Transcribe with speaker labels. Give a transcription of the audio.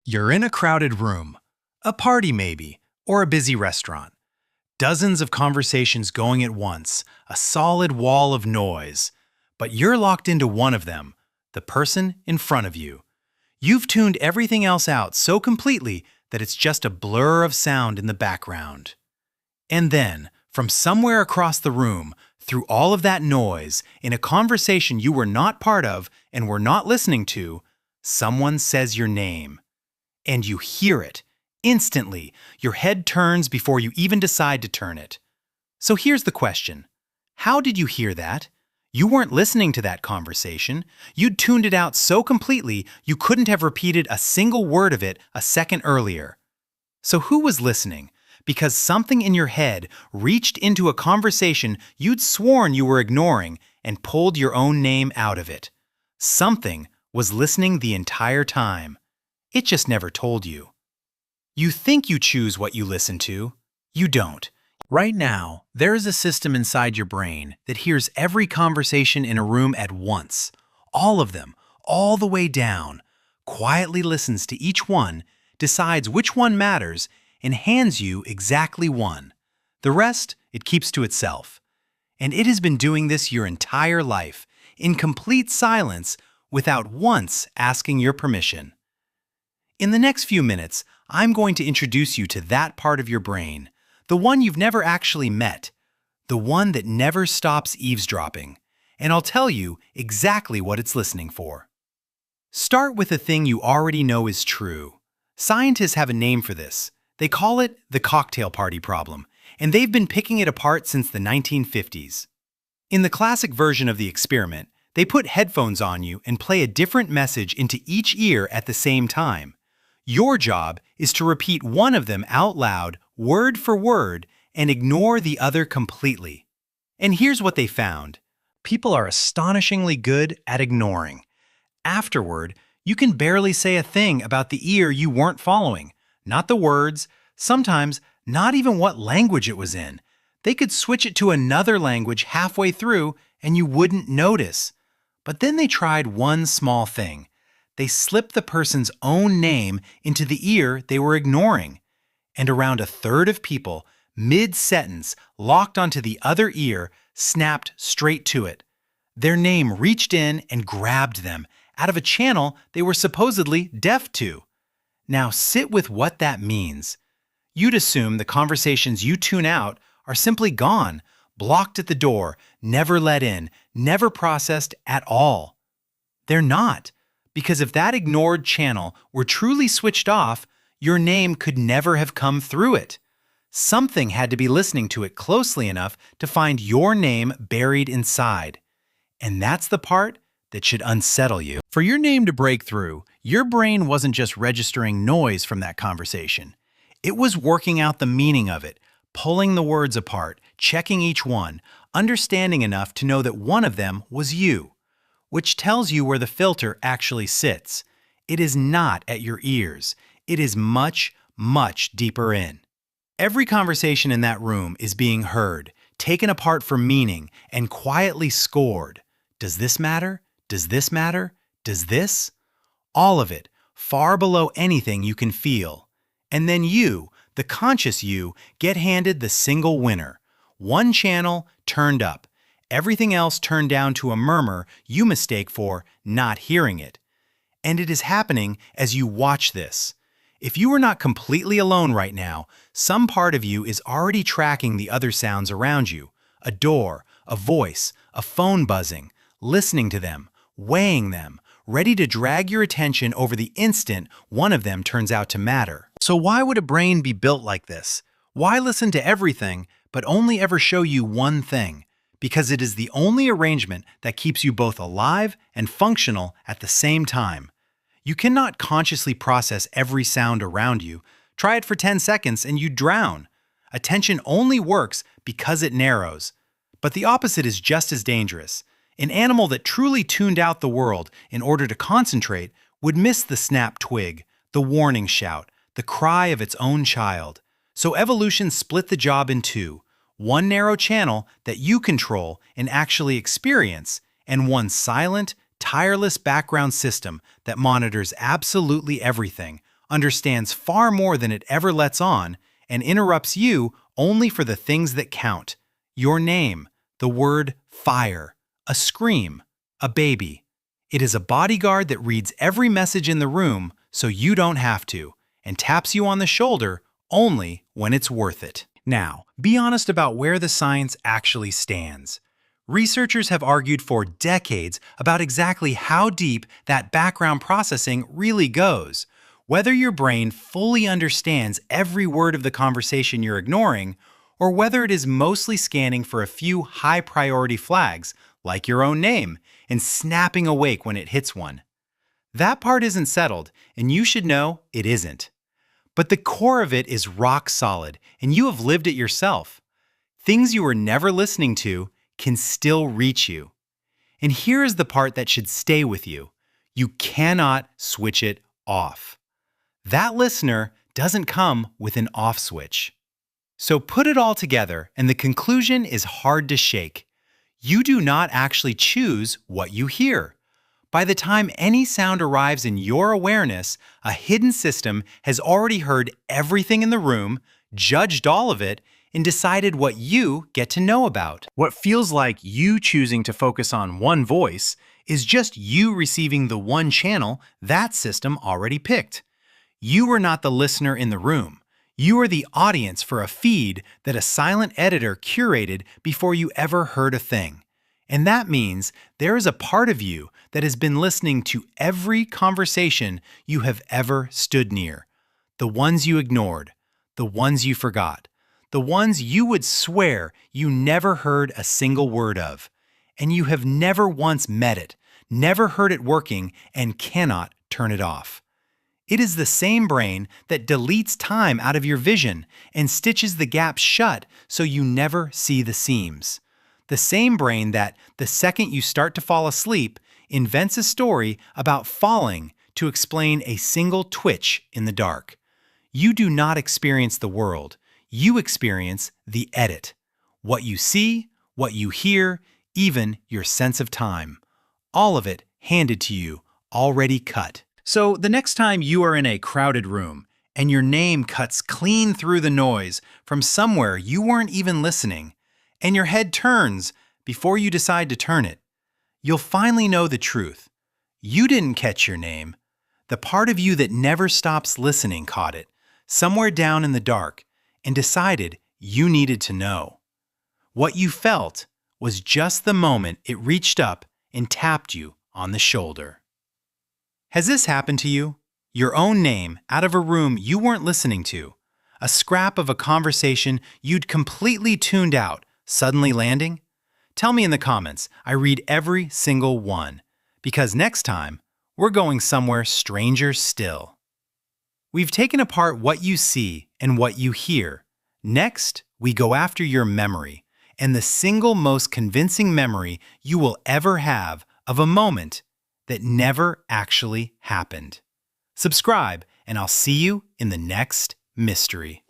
Speaker 1: You're in a crowded room, a party maybe, or a busy restaurant. Dozens of conversations going at once, a solid wall of noise. But you're locked into one of them, the person in front of you. You've tuned everything else out so completely that it's just a blur of sound in the background. And then, from somewhere across the room, through all of that noise, in a conversation you were not part of and were not listening to, someone says your name. And you hear it. Instantly, your head turns before you even decide to turn it. So here's the question. How did you hear that? You weren't listening to that conversation. You'd tuned it out so completely you couldn't have repeated a single word of it a second earlier. So who was listening? Because something in your head reached into a conversation you'd sworn you were ignoring and pulled your own name out of it. Something was listening the entire time. It just never told you. You think you choose what you listen to. You don't. Right now, there is a system inside your brain that hears every conversation in a room at once. All of them, all the way down. Quietly listens to each one, decides which one matters, and hands you exactly one. The rest, it keeps to itself. And it has been doing this your entire life, in complete silence, without once asking your permission. In the next few minutes, I'm going to introduce you to that part of your brain, the one you've never actually met, the one that never stops eavesdropping, and I'll tell you exactly what it's listening for. Start with a thing you already know is true. Scientists have a name for this. They call it the cocktail party problem, and they've been picking it apart since the 1950s. In the classic version of the experiment, they put headphones on you and play a different message into each ear at the same time. Your job is to repeat one of them out loud, word for word, and ignore the other completely. And here's what they found. People are astonishingly good at ignoring. Afterward, you can barely say a thing about the ear you weren't following. Not the words, sometimes not even what language it was in. They could switch it to another language halfway through and you wouldn't notice. But then they tried one small thing. They slipped the person's own name into the ear they were ignoring. And around a third of people, mid-sentence, locked onto the other ear, snapped straight to it. Their name reached in and grabbed them out of a channel they were supposedly deaf to. Now sit with what that means. You'd assume the conversations you tune out are simply gone, blocked at the door, never let in, never processed at all. They're not. Because if that ignored channel were truly switched off, your name could never have come through it. Something had to be listening to it closely enough to find your name buried inside. And that's the part that should unsettle you. For your name to break through, your brain wasn't just registering noise from that conversation. It was working out the meaning of it, pulling the words apart, checking each one, understanding enough to know that one of them was you. Which tells you where the filter actually sits. It is not at your ears. It is much, much deeper in. Every conversation in that room is being heard, taken apart for meaning, and quietly scored. Does this matter? Does this matter? Does this? All of it, far below anything you can feel. And then you, the conscious you, get handed the single winner. One channel turned up. Everything else turned down to a murmur you mistake for not hearing it. And it is happening as you watch this. If you are not completely alone right now, some part of you is already tracking the other sounds around you. A door, a voice, a phone buzzing, listening to them, weighing them, ready to drag your attention over the instant one of them turns out to matter. So why would a brain be built like this? Why listen to everything, but only ever show you one thing? Because it is the only arrangement that keeps you both alive and functional at the same time. You cannot consciously process every sound around you. Try it for 10 seconds and you drown. Attention only works because it narrows. But the opposite is just as dangerous. An animal that truly tuned out the world in order to concentrate would miss the snap twig, the warning shout, the cry of its own child. So evolution split the job in two. One narrow channel that you control and actually experience, and one silent, tireless background system that monitors absolutely everything, understands far more than it ever lets on, and interrupts you only for the things that count. Your name, the word fire, a scream, a baby. It is a bodyguard that reads every message in the room so you don't have to, and taps you on the shoulder only when it's worth it. Now, be honest about where the science actually stands. Researchers have argued for decades about exactly how deep that background processing really goes. Whether your brain fully understands every word of the conversation you're ignoring, or whether it is mostly scanning for a few high-priority flags, like your own name, and snapping awake when it hits one. That part isn't settled, and you should know it isn't. But the core of it is rock solid, and you have lived it yourself. Things you were never listening to can still reach you. And here is the part that should stay with you. You cannot switch it off. That listener doesn't come with an off switch. So put it all together, and the conclusion is hard to shake. You do not actually choose what you hear. By the time any sound arrives in your awareness, a hidden system has already heard everything in the room, judged all of it, and decided what you get to know about. What feels like you choosing to focus on one voice is just you receiving the one channel that system already picked. You are not the listener in the room. You are the audience for a feed that a silent editor curated before you ever heard a thing. And that means there is a part of you that has been listening to every conversation you have ever stood near. The ones you ignored, the ones you forgot, the ones you would swear you never heard a single word of. And you have never once met it, never heard it working, and cannot turn it off. It is the same brain that deletes time out of your vision and stitches the gaps shut so you never see the seams. The same brain that, the second you start to fall asleep, invents a story about falling to explain a single twitch in the dark. You do not experience the world. You experience the edit. What you see, what you hear, even your sense of time. All of it handed to you, already cut. So the next time you are in a crowded room and your name cuts clean through the noise from somewhere you weren't even listening, and your head turns before you decide to turn it, you'll finally know the truth. You didn't catch your name. The part of you that never stops listening caught it, somewhere down in the dark, and decided you needed to know. What you felt was just the moment it reached up and tapped you on the shoulder. Has this happened to you? Your own name out of a room you weren't listening to, a scrap of a conversation you'd completely tuned out, suddenly landing? Tell me in the comments. I read every single one. Because next time, we're going somewhere stranger still. We've taken apart what you see and what you hear. Next, we go after your memory, and the single most convincing memory you will ever have of a moment that never actually happened. Subscribe, and I'll see you in the next mystery.